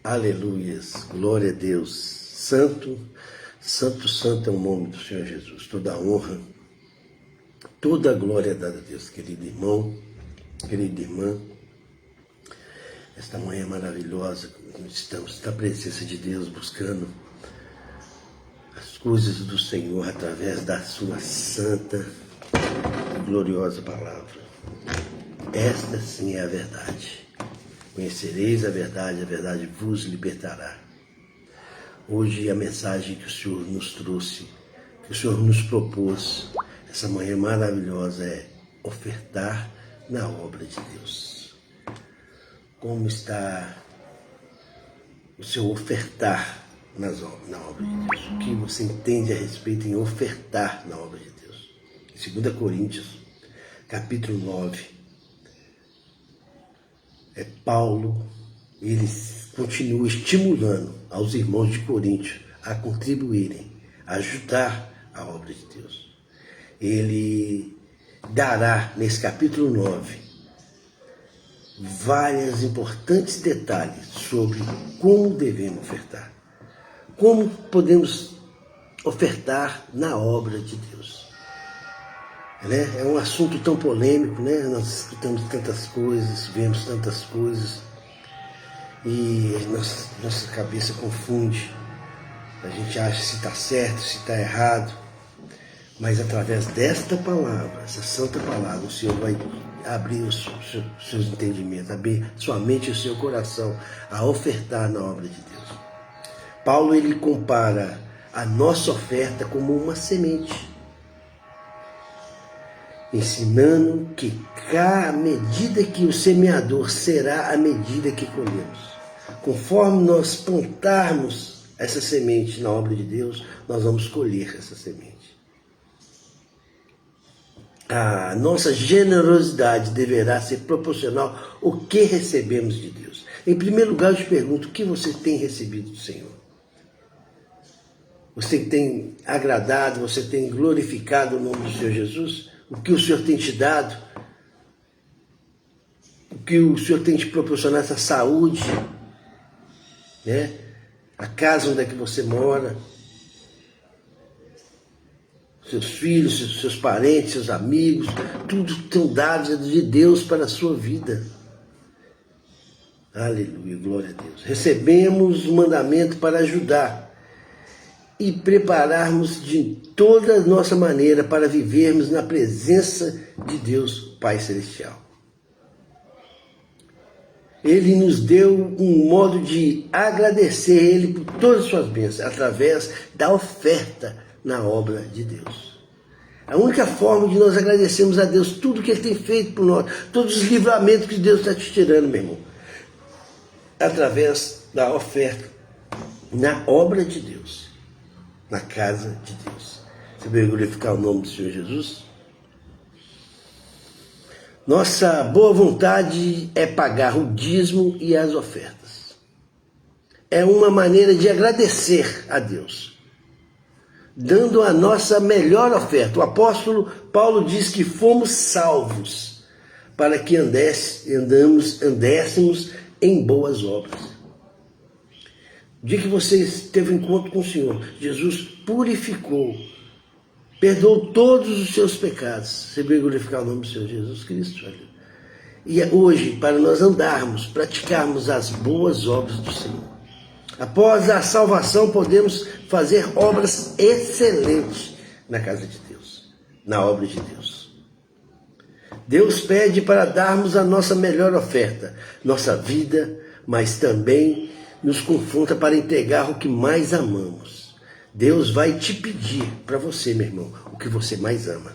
Aleluias, glória a Deus. Santo, santo, santo é o nome do Senhor Jesus. Toda a honra, toda a glória é dada a Deus, querido irmão, querida irmã. Esta manhã maravilhosa, estamos na presença de Deus, buscando as coisas do Senhor através da sua santa e gloriosa palavra. Esta sim é a verdade. Conhecereis a verdade vos libertará. Hoje a mensagem que o Senhor nos trouxe, que o Senhor nos propôs, essa manhã maravilhosa é ofertar na obra de Deus. Como está o seu ofertar na obra de Deus? O que você entende a respeito em ofertar na obra de Deus? Em 2 Coríntios, capítulo 9, Paulo, ele continua estimulando aos irmãos de Corinto a contribuírem, a ajudar a obra de Deus. Ele dará, nesse capítulo 9, vários importantes detalhes sobre como devemos ofertar. Como podemos ofertar na obra de Deus. É um assunto tão polêmico, né? Nós escutamos tantas coisas, vemos tantas coisas e nossa cabeça confunde. A gente acha se está certo, se está errado, mas através desta palavra, essa santa palavra, o Senhor vai abrir os seus entendimentos, abrir sua mente e o seu coração a ofertar na obra de Deus. Paulo, ele compara a nossa oferta como uma semente, ensinando que a medida que o semeador será a medida que colhemos. Conforme nós plantarmos essa semente na obra de Deus, nós vamos colher essa semente. A nossa generosidade deverá ser proporcional ao que recebemos de Deus. Em primeiro lugar, eu te pergunto, o que você tem recebido do Senhor? Você tem agradado, você tem glorificado o nome do Senhor Jesus? O que o Senhor tem te dado? O que o Senhor tem te proporcionado, essa saúde? Né? A casa onde é que você mora? Seus filhos, seus parentes, seus amigos, tudo são dados de Deus para a sua vida. Aleluia, glória a Deus. Recebemos o mandamento para ajudar e prepararmos de toda a nossa maneira para vivermos na presença de Deus Pai Celestial. Ele nos deu um modo de agradecer Ele por todas as suas bênçãos, através da oferta na obra de Deus. A única forma de nós agradecermos a Deus tudo que Ele tem feito por nós, todos os livramentos que Deus está te tirando, meu irmão, através da oferta na obra de Deus, na casa de Deus. Você vai glorificar o nome do Senhor Jesus? Nossa boa vontade é pagar o dízimo e as ofertas. É uma maneira de agradecer a Deus, dando a nossa melhor oferta. O apóstolo Paulo diz que fomos salvos para que andéssemos em boas obras. O dia que você teve um encontro com o Senhor, Jesus purificou, perdoou todos os seus pecados. Você vai glorificar o nome do Senhor Jesus Cristo. E hoje, para nós andarmos, praticarmos as boas obras do Senhor. Após a salvação, podemos fazer obras excelentes na casa de Deus, na obra de Deus. Deus pede para darmos a nossa melhor oferta, nossa vida, mas também nos confronta para entregar o que mais amamos. Deus vai te pedir para você, meu irmão, o que você mais ama.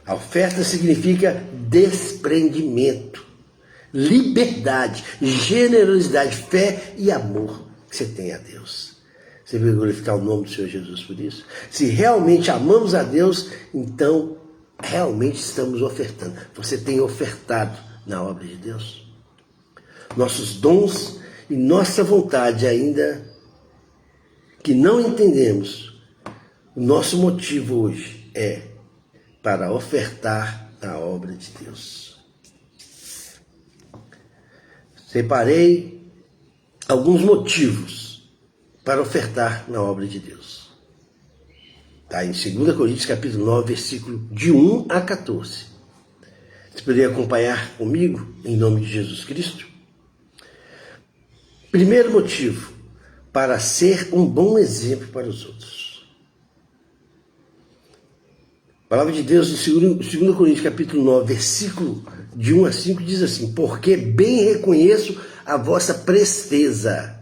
A oferta significa desprendimento, liberdade, generosidade, fé e amor que você tem a Deus. Você vai glorificar o nome do Senhor Jesus por isso? Se realmente amamos a Deus, então realmente estamos ofertando. Você tem ofertado na obra de Deus? Nossos dons e nossa vontade ainda que não entendemos, o nosso motivo hoje é para ofertar a obra de Deus. separei alguns motivos para ofertar na obra de Deus. Está em 2 Coríntios capítulo 9, versículo de 1 a 14. Você poderia acompanhar comigo, em nome de Jesus Cristo? Primeiro motivo, para ser um bom exemplo para os outros. A palavra de Deus em 2 Coríntios capítulo 9, versículo de 1 a 5 diz assim: porque bem reconheço a vossa presteza,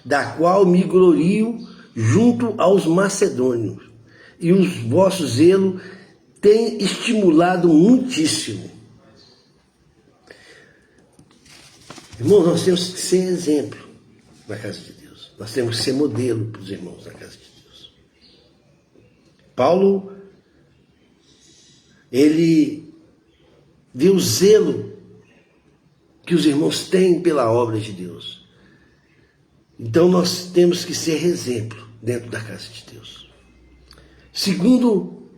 da qual me glorio junto aos macedônios, e o vosso zelo tem estimulado muitíssimo. Irmãos, nós temos que ser exemplo na casa de Deus. Nós temos que ser modelo para os irmãos na casa de Deus. Paulo, ele viu o zelo que os irmãos têm pela obra de Deus. Então nós temos que ser exemplo dentro da casa de Deus. Segundo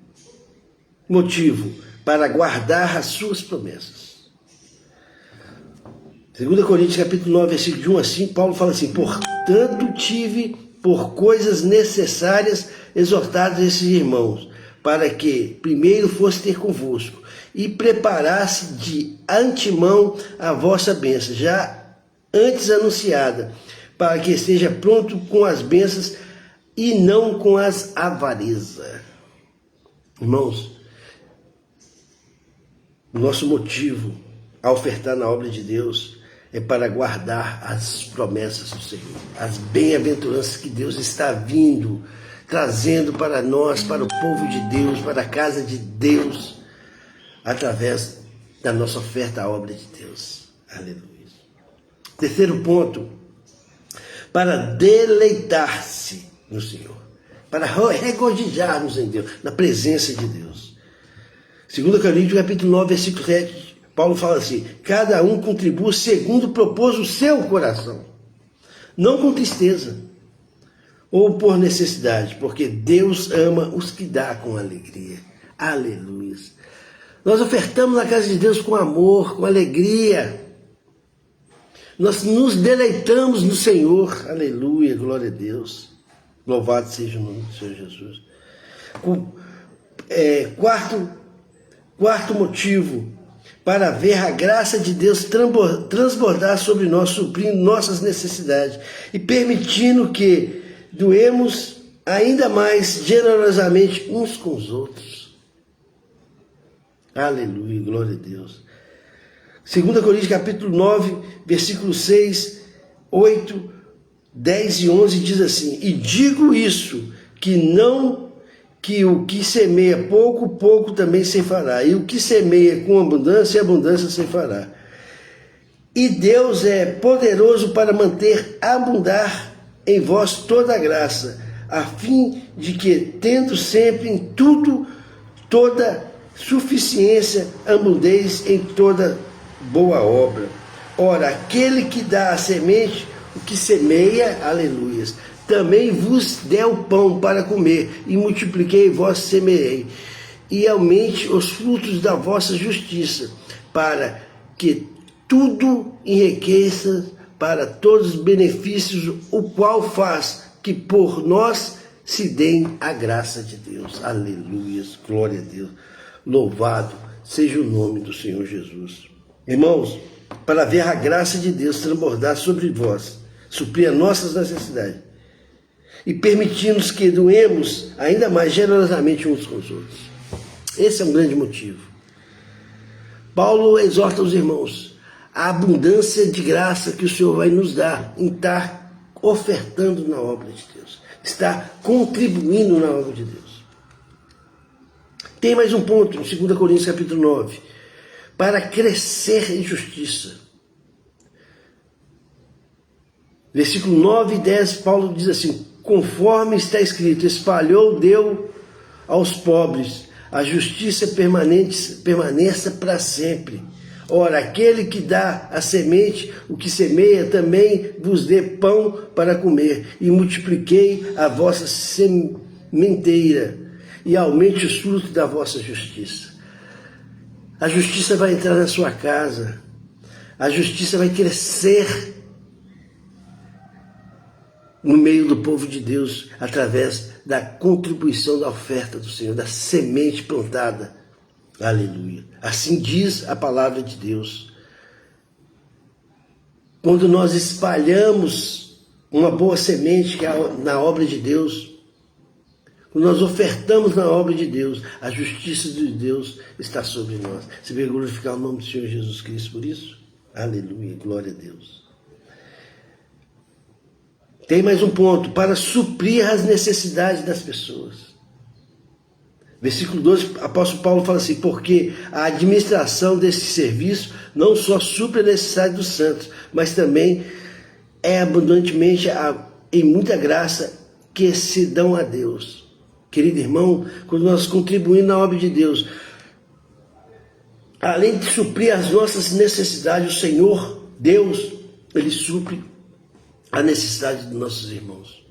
motivo, para guardar as suas promessas. 2 Coríntios capítulo 9, versículo de 1 a 5, Paulo fala assim: portanto tive por coisas necessárias exortados esses irmãos, para que primeiro fosse ter convosco, e preparasse de antemão a vossa bênção, já antes anunciada, para que esteja pronto com as bênçãos e não com as avarezas. Irmãos, o nosso motivo a ofertar na obra de Deus é para guardar as promessas do Senhor, as bem-aventuranças que Deus está vindo, trazendo para nós, para o povo de Deus, para a casa de Deus, através da nossa oferta à obra de Deus. Aleluia. Terceiro ponto, para deleitar-se no Senhor, para regozijarmos em Deus, na presença de Deus. 2 Coríntios capítulo 9, versículo 7, Paulo fala assim: cada um contribua segundo propôs o seu coração, não com tristeza ou por necessidade, porque Deus ama os que dá com alegria. Aleluia. Nós ofertamos na casa de Deus com amor, com alegria. Nós nos deleitamos no Senhor. Aleluia, glória a Deus. Louvado seja o nome do Senhor Jesus. Quarto motivo, para ver a graça de Deus transbordar sobre nós, suprindo nossas necessidades e permitindo que doemos ainda mais generosamente uns com os outros. Aleluia, glória a Deus. 2 Coríntios capítulo 9, versículos 6, 8, 10 e 11 diz assim: e digo isso, que o que semeia pouco, pouco também se fará, e o que semeia com abundância, abundância se fará. E Deus é poderoso para manter abundar em vós toda a graça, a fim de que, tendo sempre em tudo toda suficiência, abundeis em toda boa obra. Ora, aquele que dá a semente, o que semeia, aleluias, também vos dê o pão para comer, e multipliquei vós semeei, e aumente os frutos da vossa justiça, para que tudo enriqueça para todos os benefícios, o qual faz que por nós se deem a graça de Deus. Aleluia, glória a Deus. Louvado seja o nome do Senhor Jesus. Irmãos, para ver a graça de Deus transbordar sobre vós, suprir as nossas necessidades, e permitir-nos que doemos ainda mais generosamente uns com os outros. Esse é um grande motivo. Paulo exorta os irmãos a abundância de graça que o Senhor vai nos dar em estar ofertando na obra de Deus, estar contribuindo na obra de Deus. Tem mais um ponto, em 2 Coríntios capítulo 9, para crescer em justiça. Versículo 9 e 10, Paulo diz assim: conforme está escrito, espalhou, deu aos pobres, a justiça permaneça para sempre. Ora, aquele que dá a semente, o que semeia, também vos dê pão para comer, e multipliquei a vossa sementeira, e aumente os frutos da vossa justiça. A justiça vai entrar na sua casa, A justiça vai crescer no meio do povo de Deus, através da contribuição da oferta do Senhor, da semente plantada. Aleluia. Assim diz a palavra de Deus. Quando nós espalhamos uma boa semente que é na obra de Deus, quando nós ofertamos na obra de Deus, a justiça de Deus está sobre nós. Você vai glorificar o nome do Senhor Jesus Cristo por isso? Aleluia, glória a Deus. Tem mais um ponto, para suprir as necessidades das pessoas. Versículo 12, o apóstolo Paulo fala assim, porque a administração desse serviço não só supre a necessidade dos santos, mas também é abundantemente em muita graça que se dão a Deus. Querido irmão, quando nós contribuímos na obra de Deus, além de suprir as nossas necessidades, o Senhor, Deus, Ele supre a necessidade dos nossos irmãos,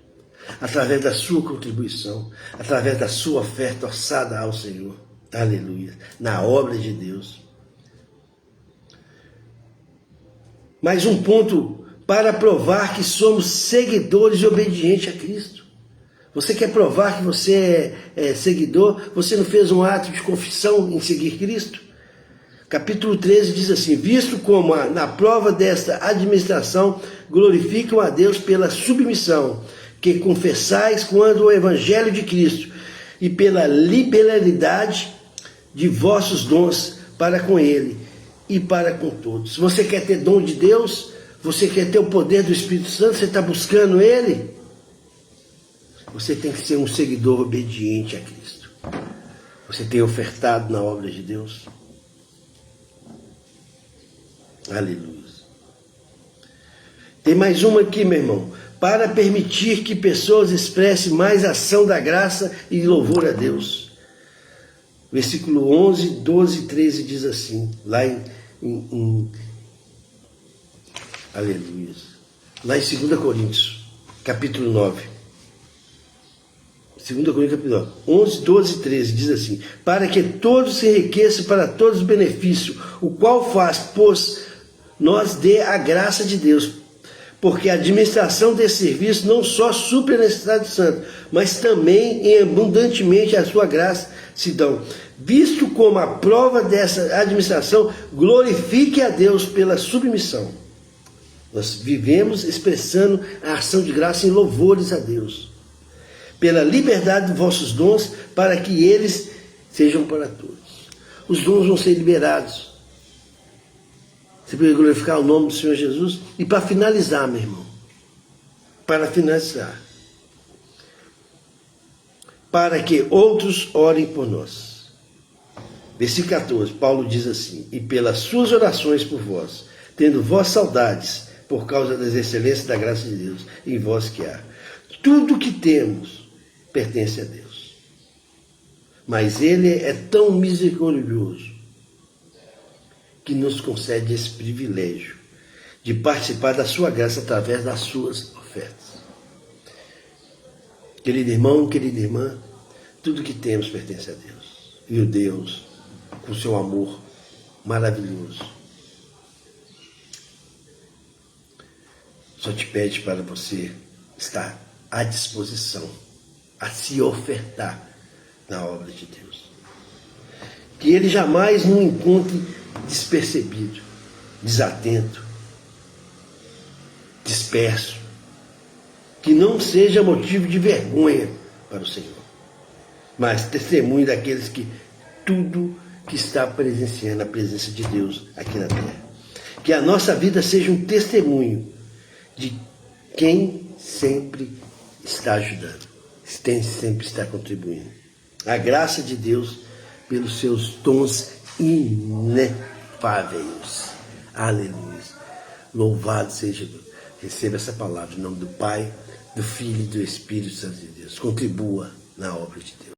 através da sua contribuição, através da sua oferta orçada ao Senhor. Aleluia. Na obra de Deus. Mais um ponto para provar que somos seguidores e obedientes a Cristo. Você quer provar que você é seguidor? Você não fez um ato de confissão em seguir Cristo? Capítulo 13 diz assim, visto como na prova desta administração glorificam a Deus pela submissão que confessais quando o Evangelho de Cristo e pela liberalidade de vossos dons para com Ele e para com todos. Você quer ter dom de Deus? Você quer ter o poder do Espírito Santo? Você está buscando Ele? Você tem que ser um seguidor obediente a Cristo. Você tem ofertado na obra de Deus? Aleluia. Tem mais uma aqui, meu irmão. Para permitir que pessoas expressem mais ação da graça e louvor a Deus. Versículo 11, 12 e 13 diz assim, lá aleluia. Lá em 2 Coríntios, capítulo 9. 2 Coríntios, capítulo 9, 11, 12 e 13, diz assim, para que todos se enriqueçam para todos os benefícios, o qual faz, pois nós dê a graça de Deus, porque a administração desse serviço não só supre a necessidade do santo, mas também em abundantemente a sua graça se dão. Visto como a prova dessa administração glorifique a Deus pela submissão. Nós vivemos expressando a ação de graça em louvores a Deus. Pela liberdade de vossos dons, para que eles sejam para todos. Os dons vão ser liberados. Você pode glorificar o nome do Senhor Jesus. E para finalizar, meu irmão, para finalizar, para que outros orem por nós. Versículo 14, Paulo diz assim, e pelas suas orações por vós, tendo vós saudades, por causa das excelências da graça de Deus, em vós que há. Tudo que temos pertence a Deus. Mas Ele é tão misericordioso que nos concede esse privilégio de participar da sua graça através das suas ofertas. Querido irmão, querida irmã, tudo que temos pertence a Deus. E o Deus, com seu amor maravilhoso, só te pede para você estar à disposição, a se ofertar na obra de Deus. Que Ele jamais nos encontre despercebido, desatento, disperso. Que não seja motivo de vergonha para o Senhor, mas testemunho daqueles que tudo que está presenciando a presença de Deus aqui na terra. Que a nossa vida seja um testemunho de quem sempre está ajudando, quem sempre está contribuindo. A graça de Deus pelos seus dons inefáveis. Aleluia. Louvado seja Deus. Receba essa palavra em nome do Pai, do Filho e do Espírito Santo de Deus. Contribua na obra de Deus.